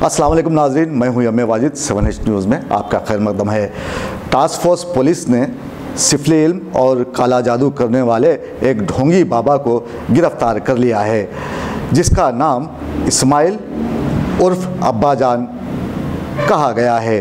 अस्सलाम वालेकुम नाज़रीन, मैं हूं यम वाजिद। 7H न्यूज़ में आपका खैर मकदम है। टास्क फोर्स पुलिस ने सिफली इल्म और काला जादू करने वाले एक ढोंगी बाबा को गिरफ्तार कर लिया है, जिसका नाम इस्माइल उर्फ अब्बा जान कहा गया है।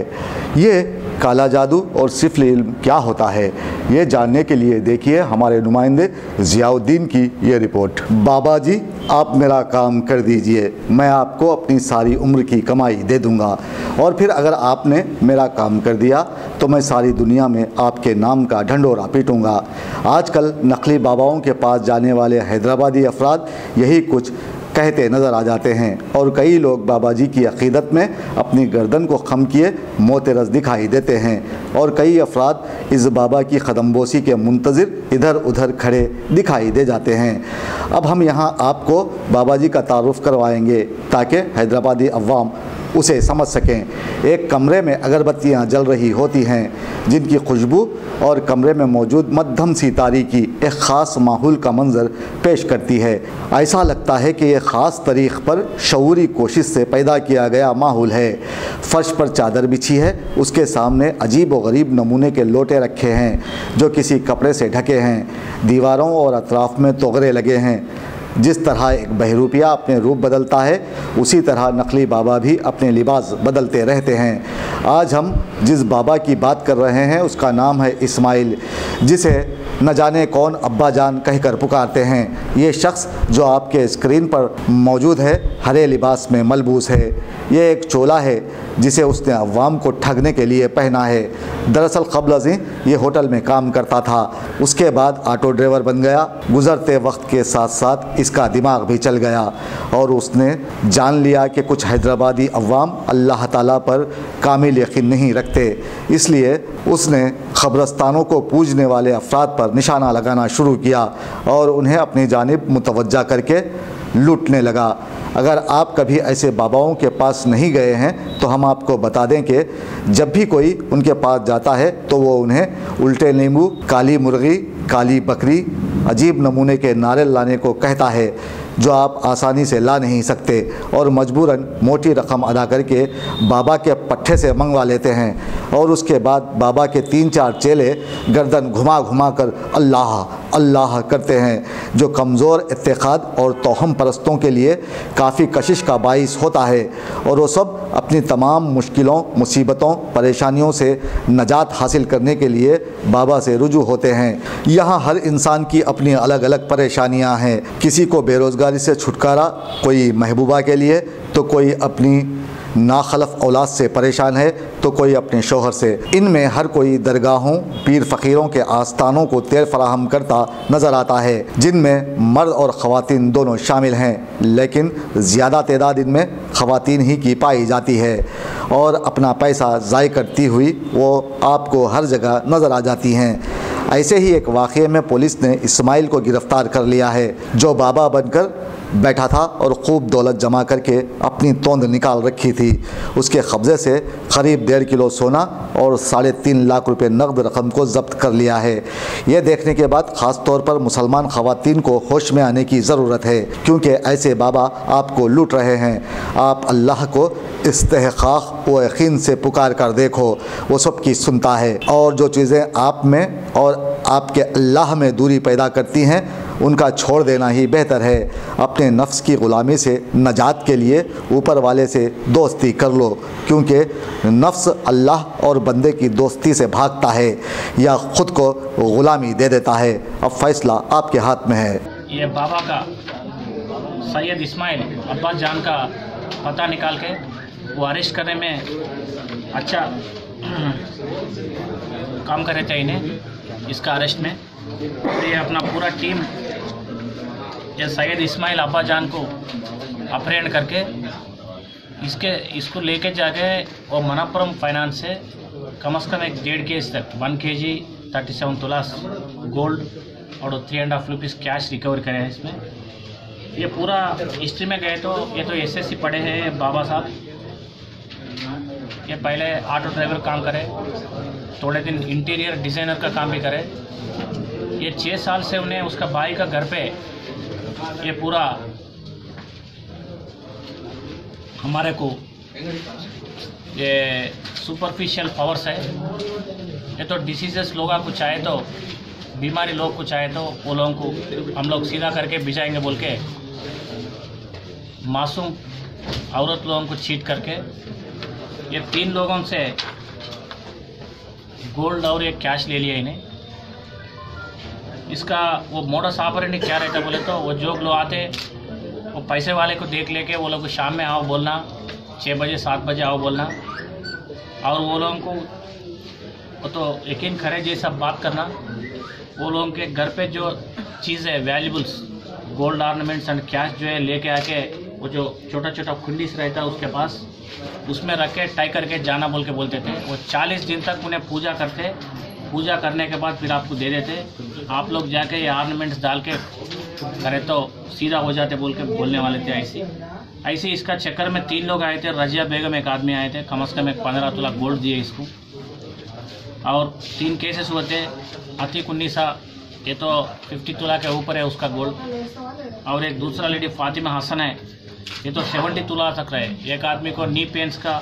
ये काला जादू और सिफली इल्म क्या होता है, ये जानने के लिए देखिए हमारे नुमाइंदे ज़ियाउद्दीन की ये रिपोर्ट। बाबा जी, आप मेरा काम कर दीजिए, मैं आपको अपनी सारी उम्र की कमाई दे दूंगा, और फिर अगर आपने मेरा काम कर दिया तो मैं सारी दुनिया में आपके नाम का ढंढोरा पीटूंगा। आजकल नकली बाबाओं के पास जाने वाले हैदराबादी अफराद यही कुछ कहते नज़र आ जाते हैं, और कई लोग बाबा जी की अक़ीदत में अपनी गर्दन को खम किए मोतरस दिखाई देते हैं, और कई अफराद इस बाबा की ख़दमबोसी के मुंतज़िर इधर उधर खड़े दिखाई दे जाते हैं। अब हम यहाँ आपको बाबा जी का तारुफ़ करवाएंगे ताकि हैदराबादी अवाम उसे समझ सकें। एक कमरे में अगरबत्तियाँ जल रही होती हैं, जिनकी खुशबू और कमरे में मौजूद मध्यम सी तारीकी एक ख़ास माहौल का मंजर पेश करती है। ऐसा लगता है कि यह ख़ास तारीख़ पर शऊरी कोशिश से पैदा किया गया माहौल है। फ़र्श पर चादर बिछी है, उसके सामने अजीब व गरीब नमूने के लोटे रखे हैं जो किसी कपड़े से ढके हैं। दीवारों और अतराफ़ में तोगरे लगे हैं। जिस तरह एक बहरूपिया अपने रूप बदलता है, उसी तरह नकली बाबा भी अपने लिबास बदलते रहते हैं। आज हम जिस बाबा की बात कर रहे हैं उसका नाम है इस्माइल, जिसे न जाने कौन अब्बा जान कहकर पुकारते हैं। ये शख्स जो आपके स्क्रीन पर मौजूद है हरे लिबास में मलबूस है। ये एक चोला है जिसे उसने अवाम को ठगने के लिए पहना है। दरअसल क़ब्ल अज़ीं ये होटल में काम करता था, उसके बाद ऑटो ड्राइवर बन गया। गुज़रते वक्त के साथ साथ इसका दिमाग भी चल गया और उसने जान लिया कि कुछ हैदराबादी अवाम अल्लाह ताला पर कामिल यकीन नहीं रखते, इसलिए उसने ख़ब्रस्तानों को पूजने वाले अफराद पर निशाना लगाना शुरू किया और उन्हें अपनी जानिब मुतवज्जा करके लूटने लगा। अगर आप कभी ऐसे बाबाओं के पास नहीं गए हैं तो हम आपको बता दें कि जब भी कोई उनके पास जाता है तो वो उन्हें उल्टे नींबू, काली मुर्गी, काली बकरी, अजीब नमूने के नारियल लाने को कहता है, जो आप आसानी से ला नहीं सकते, और मजबूरन मोटी रकम अदा करके बाबा के पट्टे से मंगवा लेते हैं। और उसके बाद बाबा के 3-4 चेले गर्दन घुमा घुमा कर अल्लाह अल्लाह करते हैं, जो कमज़ोर इत्तेक़ाद और तोहम परस्तों के लिए काफ़ी कशिश का बाइस होता है। और वो सब अपनी तमाम मुश्किलों, मुसीबतों, परेशानियों से नजात हासिल करने के लिए बाबा से रुजू होते हैं। यहाँ हर इंसान की अपनी अलग अलग परेशानियाँ हैं। किसी को बेरोज़गारी से छुटकारा, कोई महबूबा के लिए, तो कोई अपनी नाखलफ औलाद से परेशान है, तो कोई अपने शोहर से। इनमें हर कोई दरगाहों, पीर फ़कीरों के आस्थानों को तेल फराहम करता नज़र आता है, जिनमें मर्द और ख़वातीन दोनों शामिल हैं, लेकिन ज़्यादा तादाद इनमें ख़वातीन ही की पाई जाती है, और अपना पैसा ज़ाय करती हुई वो आपको हर जगह नज़र आ जाती हैं। ऐसे ही एक वाक़ये में पुलिस ने इस्माइल को गिरफ़्तार कर लिया है, जो बाबा बनकर बैठा था और खूब दौलत जमा करके अपनी तोंद निकाल रखी थी। उसके कब्ज़े से करीब 1.5 किलो सोना और 3.5 लाख रुपए नकद रकम को ज़ब्त कर लिया है। ये देखने के बाद ख़ास तौर पर मुसलमान ख़वातीन को होश में आने की ज़रूरत है, क्योंकि ऐसे बाबा आपको लूट रहे हैं। आप अल्लाह को इस्तेहक़ाक़ व यकीन से पुकार कर देखो, वो सब की सुनता है, और जो चीज़ें आप में और आपके अल्लाह में दूरी पैदा करती हैं उनका छोड़ देना ही बेहतर है। अपने नफ्स की ग़ुलामी से नजात के लिए ऊपर वाले से दोस्ती कर लो, क्योंकि नफ्स अल्लाह और बंदे की दोस्ती से भागता है या ख़ुद को ग़ुलामी दे देता है। अब फ़ैसला आपके हाथ में है। ये बाबा का सैयद इस्माइल अब्बा जान का पता निकाल के वो अरेस्ट करने में अच्छा काम करे थे इन्हें इसका अरेस्ट में। ये अपना पूरा टीम ये सैयद इस्माइल अब्बा जान को अपहरण करके इसको लेके जाके वो मनप्पुरम फाइनेंस से कम से कम 1.5 केजी तक 1 kg 37 तोला गोल्ड और 3.5 रुपीज़ कैश रिकवर करे हैं इसमें। ये पूरा हिस्ट्री में गए तो ये तो SSC पढ़े हैं बाबा साहब। ये पहले ऑटो ड्राइवर काम करे, थोड़े दिन इंटीरियर डिज़ाइनर का काम भी करे। ये 6 साल से उन्हें उसका भाई का घर पे ये पूरा हमारे को ये सुपरफिशियल पावर्स है। ये तो डिसीजेस लोगों को चाहे तो बीमारी लोग को चाहे तो वो लोगों को हम लोग सीधा करके भिजाएंगे बोल के मासूम औरत लोगों को चीट करके ये 3 लोगों से गोल्ड और एक कैश ले लिया इन्हें। इसका वो मोडस ऑपरेंडी क्या रहता बोले तो वो जो लोग आते वो पैसे वाले को देख लेके वो लोग शाम में आओ बोलना, 6 बजे 7 बजे आओ बोलना, और वो लोगों को वो तो यकीन करे जैसा बात करना। वो लोगों के घर पे जो चीज़ें valuables gold ornaments and cash जो है लेके आके वो जो छोटा छोटा खुंडीस रहता है उसके पास उसमें रख के टाई करके जाना बोल के बोलते थे। वो 40 दिन तक उन्हें पूजा करते, पूजा करने के बाद फिर आपको दे देते, आप लोग जाके ये ऑर्नामेंट्स डाल के करें तो सीधा हो जाते बोल के बोलने वाले थे। ऐसे इसका चक्कर में 3 लोग आए थे। रजिया बेगम एक आदमी आए थे, कम से कम एक 15 तोला गोल्ड दिए इसको, और 3 केसेस हुए थे। अतीक उन्नीसा ये तो 50 तोला के ऊपर है उसका गोल्ड, और एक दूसरा लेडी फातिमा हसन है ये तो 70 तोला तक रहे। एक आदमी को नी पेन्स का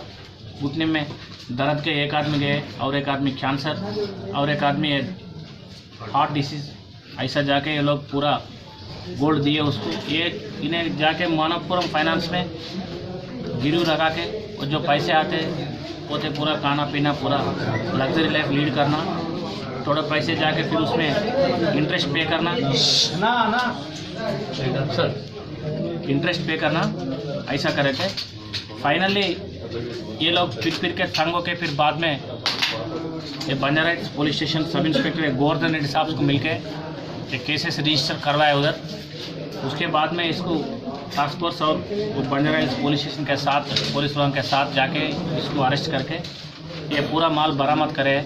घुटने में दर्द के एक आदमी गए, और एक आदमी कैंसर, और एक आदमी हार्ट डिसीज। ऐसा जाके ये लोग पूरा गोल्ड दिए उसको। ये इन्हें जाके मानवपुरम फाइनेंस में गिरवी लगा के वो जो पैसे आते वो थे पूरा खाना पीना, पूरा लग्जरी लाइफ लीड करना, थोड़े पैसे जाके फिर उसमें इंटरेस्ट पे करना इंटरेस्ट पे करना, ऐसा करे थे। फाइनली ये लोग फिर के तंग होके फिर बाद में ये Banjara police station sub inspector Govardhan Reddy साहब को मिलके ये केसेस रजिस्टर करवाए उधर। उसके बाद में इसको टास्क फोर्स और वो बंजारा पुलिस स्टेशन के साथ पुलिस वालों के साथ जाके इसको अरेस्ट करके ये पूरा माल बरामद करे,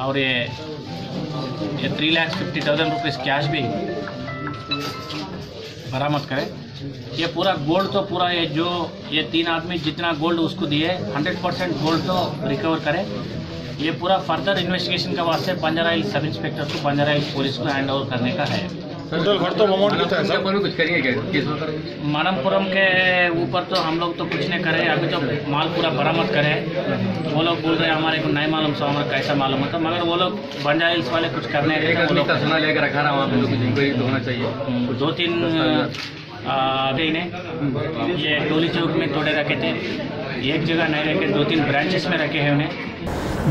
और ये 3,50,000 रुपीज़ कैश भी बरामद करे। ये पूरा गोल्ड तो पूरा ये 3 आदमी जितना गोल्ड उसको दिए 100% गोल्ड तो रिकवर करे। ये पूरा फर्दर इन्वेस्टिगेशन का वास्ते बंजारा हिल्स सब इंस्पेक्टर को बंजारा हिल्स पुलिस को हैंड ओवर करने का है। मानमपुरम के ऊपर तो हम लोग तो कुछ नहीं करे, अभी तो माल पूरा बरामद करे। वो लोग बोल रहे हैं हमारे को नहीं मालूम, सो हमारा कैसा मालूम होता, मगर वो लोग बंजारा हिल्स वाले कुछ करने वो लोग सोना लेकर रखा रहा, वहाँ पे कुछ इंक्वायरी होना चाहिए। 2-3 अभी ने ये टोली चौक में तोड़े रखे थे, एक जगह नहीं रखे, 2-3 ब्रांचेस में रखे हैं उन्हें।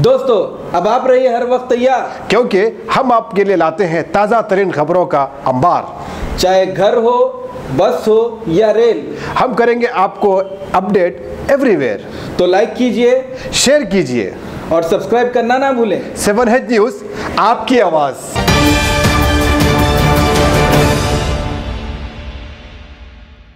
दोस्तों अब आप रहिए हर वक्त तैयार, क्योंकि हम आपके लिए लाते हैं ताज़ा तरीन खबरों का अंबार। चाहे घर हो, बस हो या रेल, हम करेंगे आपको अपडेट एवरीवेयर। तो लाइक कीजिए, शेयर कीजिए और सब्सक्राइब करना ना भूलें। 7H न्यूज़, आपकी आवाज़।